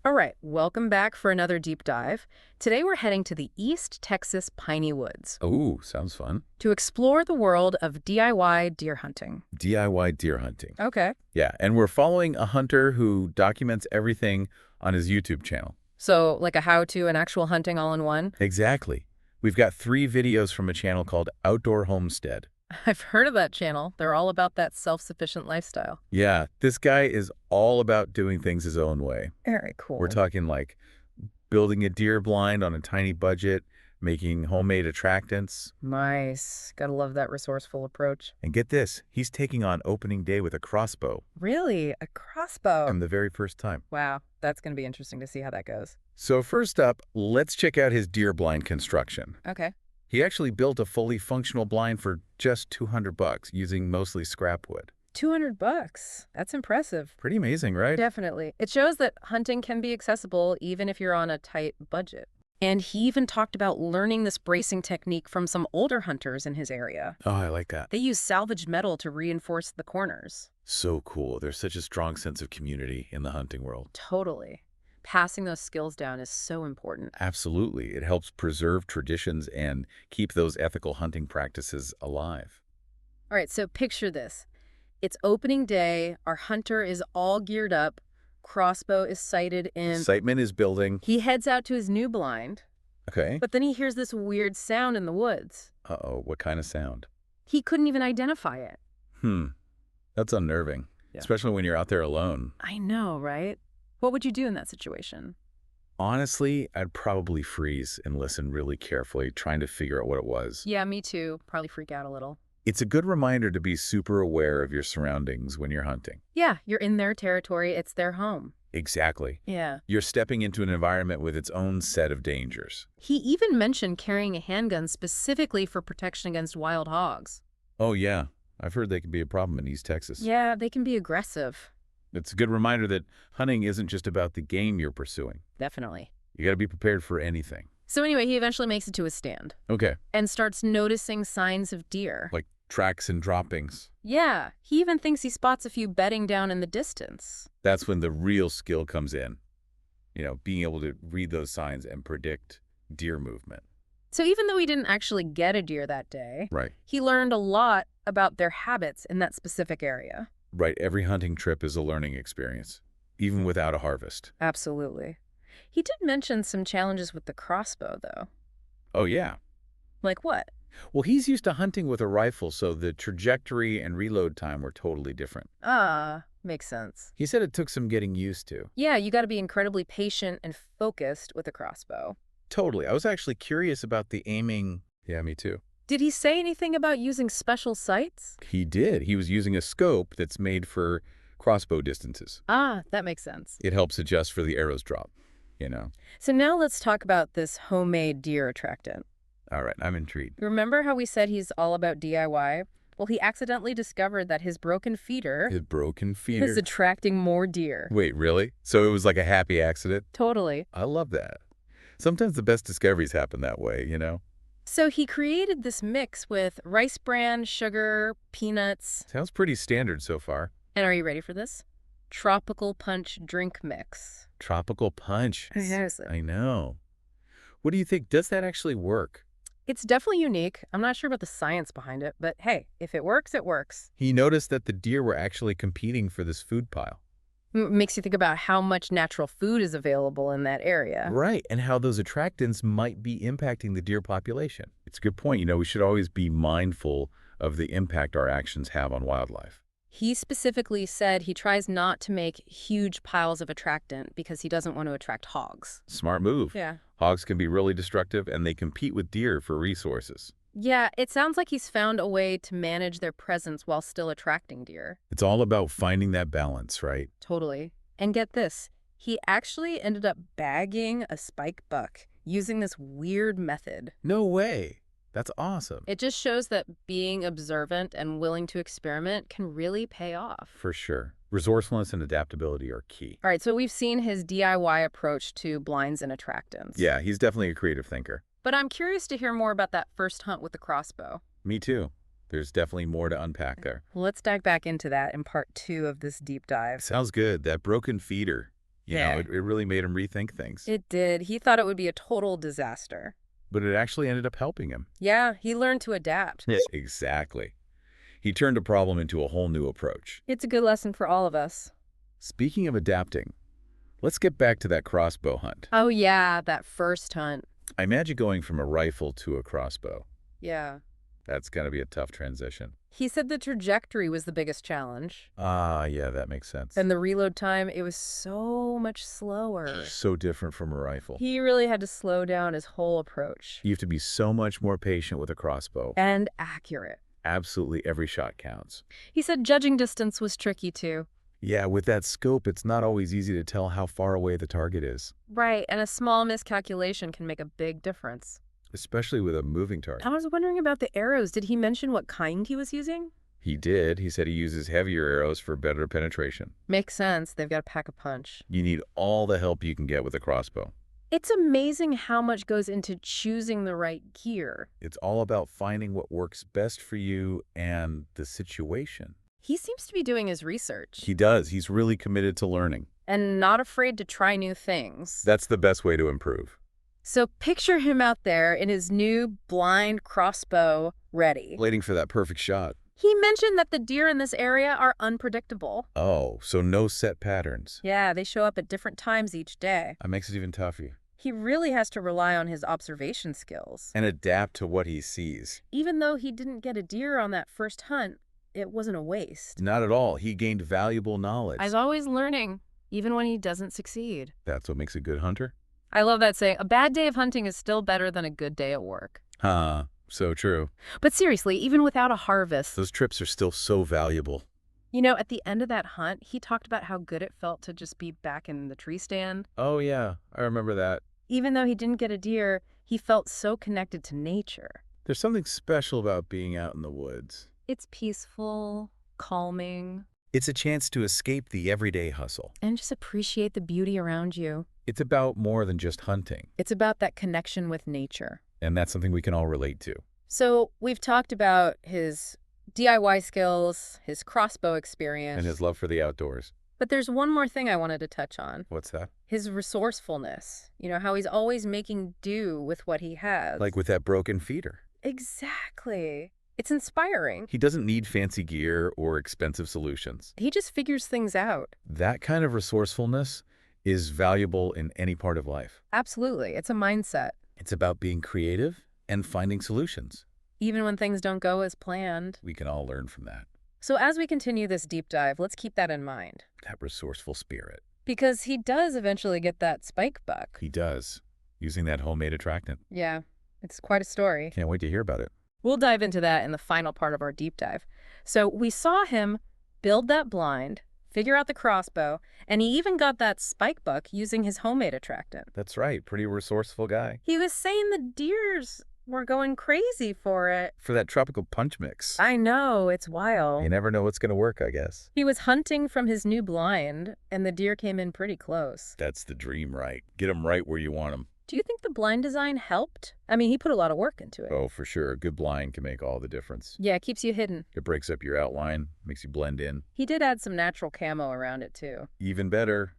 All right, welcome back for another deep dive. Today we're heading to the East Texas Piney Woods Oh, sounds fun. to explore the world of DIY deer hunting. DIY deer hunting. Okay. Yeah, and we're following a hunter who documents everything on his YouTube channel. So, like a how-to and actual hunting all in one? Exactly. We've got 3 videos from a channel called Outdoor Homestead. I've heard of that channel. They're all about that self-sufficient lifestyle. Yeah, this guy is all about doing things his own way. Very cool. We're talking like building a deer blind on a tiny budget, making homemade attractants. Nice. Gotta love that resourceful approach. And get this, he's taking on opening day with a crossbow. Really? A crossbow? And the very first time. Wow, that's gonna be interesting to see how that goes. So first up, let's check out his deer blind construction. Okay. He actually built a fully functional blind for just $200 using mostly scrap wood. $200. That's impressive. Pretty amazing, right? Definitely. It shows that hunting can be accessible even if you're on a tight budget. And he even talked about learning this bracing technique from some older hunters in his area. Oh, I like that. They use salvaged metal to reinforce the corners. So cool. There's such a strong sense of community in the hunting world. Totally. Passing those skills down is so important. Absolutely. It helps preserve traditions and keep those ethical hunting practices alive. All right, so picture this. It's opening day. Our hunter is all geared up. Crossbow is sighted in. Excitement is building. He heads out to his new blind, Okay. but then he hears this weird sound in the woods. Uh-oh, what kind of sound? He couldn't even identify it. That's unnerving, Yeah. especially when you're out there alone. I know, right? What would you do in that situation? Honestly, I'd probably freeze and listen really carefully, trying to figure out what it was. Yeah, me too. Probably freak out a little. It's a good reminder to be super aware of your surroundings when you're hunting. Yeah, you're in their territory. It's their home. Exactly. Yeah. You're stepping into an environment with its own set of dangers. He even mentioned carrying a handgun specifically for protection against wild hogs. Oh, yeah. I've heard they can be a problem in East Texas. Yeah, they can be aggressive. It's a good reminder that hunting isn't just about the game you're pursuing. Definitely. You got to be prepared for anything. So anyway, he eventually makes it to his stand Okay. and starts noticing signs of deer. Like tracks and droppings. Yeah, he even thinks he spots a few bedding down in the distance. That's when the real skill comes in. You know, being able to read those signs and predict deer movement. So even though he didn't actually get a deer that day, Right. he learned a lot about their habits in that specific area. Right. Every hunting trip is a learning experience, even without a harvest. Absolutely. He did mention some challenges with the crossbow, though. Oh, yeah. Like what? Well, he's used to hunting with a rifle, so the trajectory and reload time were totally different. Ah, makes sense. He said it took some getting used to. Yeah, you got to be incredibly patient and focused with a crossbow. Totally. I was actually curious about the aiming. Yeah, me too. Did he say anything about using special sights? He did. He was using a scope that's made for crossbow distances. Ah, that makes sense. It helps adjust for the arrow's drop, you know. So now let's talk about this homemade deer attractant. All right, I'm intrigued. Remember how we said he's all about DIY? Well, he accidentally discovered that his broken feeder His broken is feeder. attracting more deer. Wait, really? So it was like a happy accident? Totally. I love that. Sometimes the best discoveries happen that way, you know? So he created this mix with rice bran, sugar, peanuts, Sounds pretty standard so far. and are you ready for this? Tropical punch drink mix. Tropical punch. Seriously. I know. What do you think? Does that actually work? It's definitely unique. I'm not sure about the science behind it, but hey, if it works, it works. He noticed that the deer were actually competing for this food pile. Makes you think about how much natural food is available in that area. Right, and how those attractants might be impacting the deer population. It's a good point. You know, we should always be mindful of the impact our actions have on wildlife. He specifically said he tries not to make huge piles of attractant because he doesn't want to attract hogs. Smart move. Yeah. Hogs can be really destructive, and they compete with deer for resources. Yeah, it sounds like he's found a way to manage their presence while still attracting deer. It's all about finding that balance, right? Totally. And get this, he actually ended up bagging a spike buck using this weird method. No way. That's awesome. It just shows that being observant and willing to experiment can really pay off. For sure. Resourcefulness and adaptability are key. All right, so we've seen his DIY approach to blinds and attractants. Yeah, he's definitely a creative thinker. But I'm curious to hear more about that first hunt with the crossbow. Me too. There's definitely more to unpack there. Let's dive back into that in part 2 of this deep dive. Sounds good. That broken feeder. You know, it really made him rethink things. It did. He thought it would be a total disaster. But it actually ended up helping him. Yeah, he learned to adapt. Yeah. Exactly. He turned a problem into a whole new approach. It's a good lesson for all of us. Speaking of adapting, let's get back to that crossbow hunt. Oh, yeah, that first hunt. I imagine going from a rifle to a crossbow. Yeah. That's going to be a tough transition. He said the trajectory was the biggest challenge. Ah, yeah, that makes sense. And the reload time, it was so much slower. So different from a rifle. He really had to slow down his whole approach. You have to be so much more patient with a crossbow. And accurate. Absolutely every shot counts. He said judging distance was tricky too. Yeah, with that scope, it's not always easy to tell how far away the target is. Right, and a small miscalculation can make a big difference. Especially with a moving target. I was wondering about the arrows. Did he mention what kind he was using? He did. He said he uses heavier arrows for better penetration. Makes sense. They've got to pack a punch. You need all the help you can get with a crossbow. It's amazing how much goes into choosing the right gear. It's all about finding what works best for you and the situation. He seems to be doing his research. He does. He's really committed to learning. And not afraid to try new things. That's the best way to improve. So picture him out there in his new blind crossbow ready. Waiting for that perfect shot. He mentioned that the deer in this area are unpredictable. Oh, so no set patterns. Yeah, they show up at different times each day. That makes it even tougher. He really has to rely on his observation skills. And adapt to what he sees. Even though he didn't get a deer on that first hunt, it wasn't a waste. Not at all. He gained valuable knowledge. He's always learning, even when he doesn't succeed. That's what makes a good hunter? I love that saying. A bad day of hunting is still better than a good day at work. Huh. So true. But seriously, even without a harvest, Those trips are still so valuable. you know, at the end of that hunt, he talked about how good it felt to just be back in the tree stand. Oh, yeah. I remember that. Even though he didn't get a deer, he felt so connected to nature. There's something special about being out in the woods. It's peaceful, calming, It's a chance to escape the everyday hustle. and just appreciate the beauty around you. It's about more than just hunting. It's about that connection with nature. And that's something we can all relate to. So we've talked about his DIY skills, his crossbow experience. And his love for the outdoors. But there's one more thing I wanted to touch on. What's that? His resourcefulness. You know, how he's always making do with what he has. Like with that broken feeder. Exactly. It's inspiring. He doesn't need fancy gear or expensive solutions. He just figures things out. That kind of resourcefulness is valuable in any part of life. Absolutely. It's a mindset. It's about being creative and finding solutions. Even when things don't go as planned. We can all learn from that. So as we continue this deep dive, let's keep that in mind. That resourceful spirit. Because he does eventually get that spike buck. He does, using that homemade attractant. Yeah, it's quite a story. Can't wait to hear about it. We'll dive into that in the final part of our deep dive. So we saw him build that blind, figure out the crossbow, and he even got that spike buck using his homemade attractant. That's right. Pretty resourceful guy. He was saying the deers were going crazy for it. For that tropical punch mix. I know, it's wild. You never know what's going to work, I guess. He was hunting from his new blind, and the deer came in pretty close. That's the dream, right? Get them right where you want them. Do you think the blind design helped? I mean, he put a lot of work into it. Oh, for sure. A good blind can make all the difference. Yeah, it keeps you hidden. It breaks up your outline, makes you blend in. He did add some natural camo around it, too. Even better,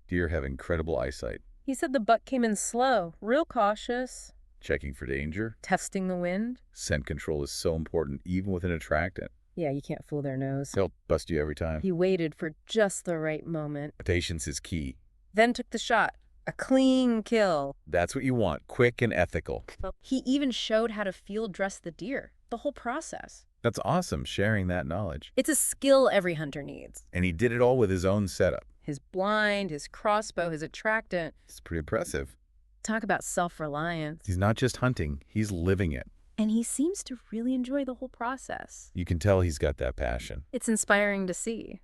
deer have incredible eyesight. He said the buck came in slow, real cautious, Checking for danger. testing the wind. Scent control is so important, even with an attractant. Yeah, you can't fool their nose. They'll bust you every time. He waited for just the right moment, Patience is key. then took the shot. A clean kill. That's what you want, quick and ethical. He even showed how to field dress the deer, the whole process. That's awesome, sharing that knowledge. It's a skill every hunter needs. And he did it all with his own setup. His blind, his crossbow, his attractant. It's pretty impressive. Talk about self-reliance. He's not just hunting, he's living it. And he seems to really enjoy the whole process. You can tell he's got that passion. It's inspiring to see.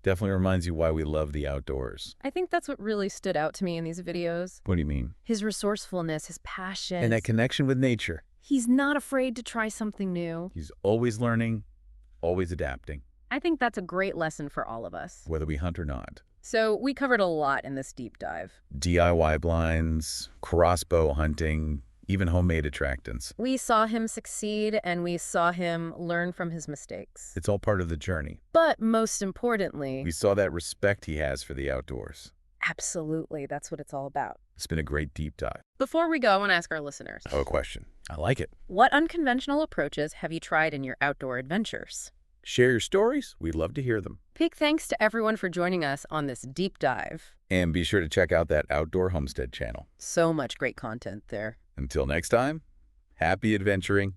Definitely reminds you why we love the outdoors. I think that's what really stood out to me in these videos. What do you mean? His resourcefulness, his passion. And that connection with nature. He's not afraid to try something new. He's always learning, always adapting, I think that's a great lesson for all of us. whether we hunt or not. So we covered a lot in this deep dive. DIY blinds, crossbow hunting, even homemade attractants. We saw him succeed and we saw him learn from his mistakes. It's all part of the journey. But most importantly, We saw that respect he has for the outdoors. Absolutely. That's what it's all about. It's been a great deep dive. Before we go, I want to ask our listeners, Oh, a question. I like it. what unconventional approaches have you tried in your outdoor adventures? Share your stories. We'd love to hear them. Big thanks to everyone for joining us on this deep dive. And be sure to check out that Outdoor Homestead channel. So much great content there. Until next time, happy adventuring.